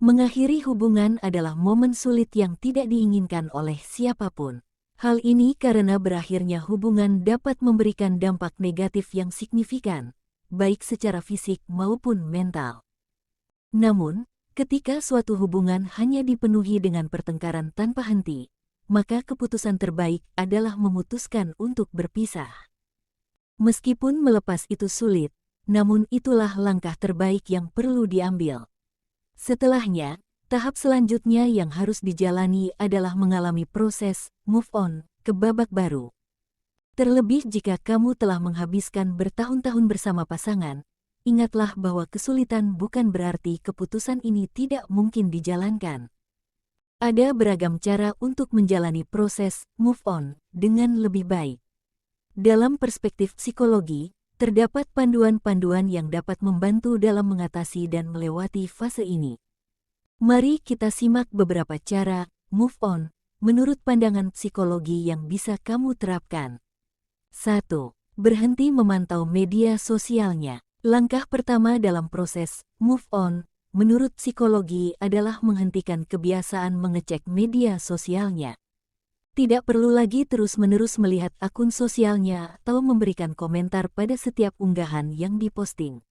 Mengakhiri hubungan adalah momen sulit yang tidak diinginkan oleh siapapun. Hal ini karena berakhirnya hubungan dapat memberikan dampak negatif yang signifikan, baik secara fisik maupun mental. Namun, ketika suatu hubungan hanya dipenuhi dengan pertengkaran tanpa henti, maka keputusan terbaik adalah memutuskan untuk berpisah. Meskipun melepas itu sulit, namun itulah langkah terbaik yang perlu diambil. Setelahnya, tahap selanjutnya yang harus dijalani adalah mengalami proses move on ke babak baru. Terlebih jika kamu telah menghabiskan bertahun-tahun bersama pasangan, ingatlah bahwa kesulitan bukan berarti keputusan ini tidak mungkin dijalankan. Ada beragam cara untuk menjalani proses move on dengan lebih baik. Dalam perspektif psikologi, terdapat panduan-panduan yang dapat membantu dalam mengatasi dan melewati fase ini. Mari kita simak beberapa cara move on menurut pandangan psikologi yang bisa kamu terapkan. 1. Berhenti memantau media sosialnya. Langkah pertama dalam proses move on menurut psikologi adalah menghentikan kebiasaan mengecek media sosialnya. Tidak perlu lagi terus-menerus melihat akun sosialnya atau memberikan komentar pada setiap unggahan yang diposting.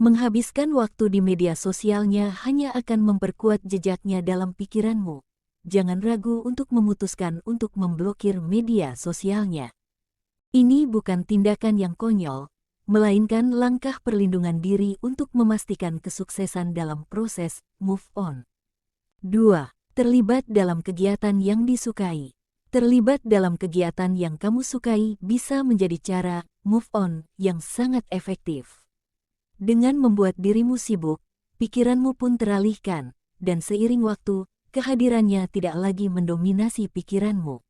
Menghabiskan waktu di media sosialnya hanya akan memperkuat jejaknya dalam pikiranmu. Jangan ragu untuk memutuskan untuk memblokir media sosialnya. Ini bukan tindakan yang konyol, melainkan langkah perlindungan diri untuk memastikan kesuksesan dalam proses move on. 2. Terlibat dalam kegiatan yang disukai. Terlibat dalam kegiatan yang kamu sukai bisa menjadi cara move on yang sangat efektif. Dengan membuat dirimu sibuk, pikiranmu pun teralihkan, dan seiring waktu, kehadirannya tidak lagi mendominasi pikiranmu.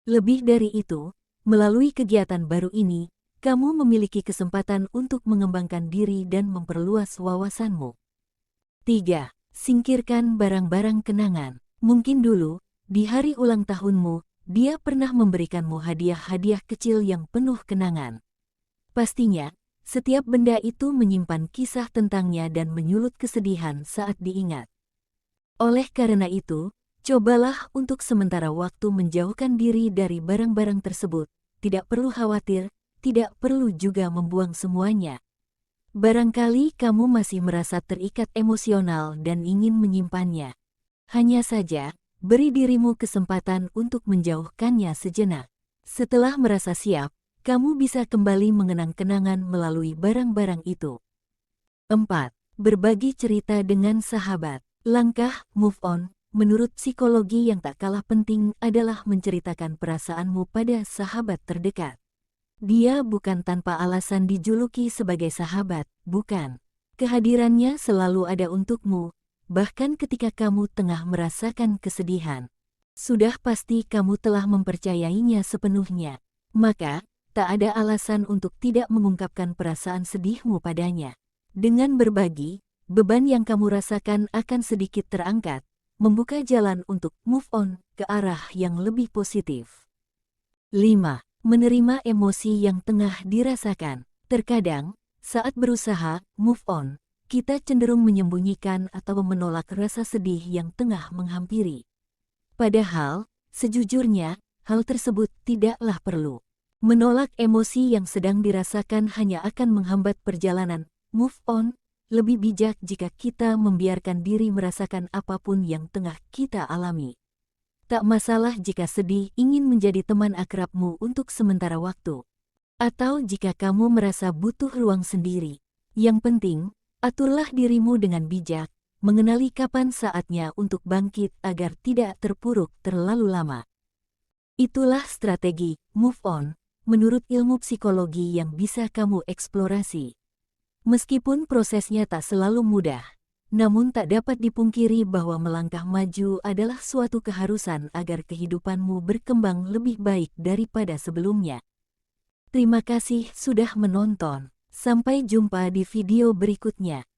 Lebih dari itu, melalui kegiatan baru ini, kamu memiliki kesempatan untuk mengembangkan diri dan memperluas wawasanmu. 3. Singkirkan barang-barang kenangan. Mungkin dulu, di hari ulang tahunmu, dia pernah memberikanmu hadiah-hadiah kecil yang penuh kenangan. Pastinya, setiap benda itu menyimpan kisah tentangnya dan menyulut kesedihan saat diingat. Oleh karena itu, cobalah untuk sementara waktu menjauhkan diri dari barang-barang tersebut. Tidak perlu khawatir, tidak perlu juga membuang semuanya. Barangkali kamu masih merasa terikat emosional dan ingin menyimpannya. Hanya saja, beri dirimu kesempatan untuk menjauhkannya sejenak. Setelah merasa siap, kamu bisa kembali mengenang kenangan melalui barang-barang itu. 4. Berbagi cerita dengan sahabat. Langkah move on, menurut psikologi yang tak kalah penting adalah menceritakan perasaanmu pada sahabat terdekat. Dia bukan tanpa alasan dijuluki sebagai sahabat, bukan. Kehadirannya selalu ada untukmu, bahkan ketika kamu tengah merasakan kesedihan. Sudah pasti kamu telah mempercayainya sepenuhnya. Maka, tak ada alasan untuk tidak mengungkapkan perasaan sedihmu padanya. Dengan berbagi, beban yang kamu rasakan akan sedikit terangkat, membuka jalan untuk move on ke arah yang lebih positif. 5. Menerima emosi yang tengah dirasakan. Terkadang, saat berusaha move on, kita cenderung menyembunyikan atau menolak rasa sedih yang tengah menghampiri. Padahal, sejujurnya, hal tersebut tidaklah perlu. Menolak emosi yang sedang dirasakan hanya akan menghambat perjalanan move on. Lebih bijak jika kita membiarkan diri merasakan apapun yang tengah kita alami. Tak masalah jika sedih ingin menjadi teman akrabmu untuk sementara waktu. Atau jika kamu merasa butuh ruang sendiri. Yang penting, aturlah dirimu dengan bijak, mengenali kapan saatnya untuk bangkit agar tidak terpuruk terlalu lama. Itulah strategi move on, menurut ilmu psikologi yang bisa kamu eksplorasi. Meskipun prosesnya tak selalu mudah, namun tak dapat dipungkiri bahwa melangkah maju adalah suatu keharusan agar kehidupanmu berkembang lebih baik daripada sebelumnya. Terima kasih sudah menonton. Sampai jumpa di video berikutnya.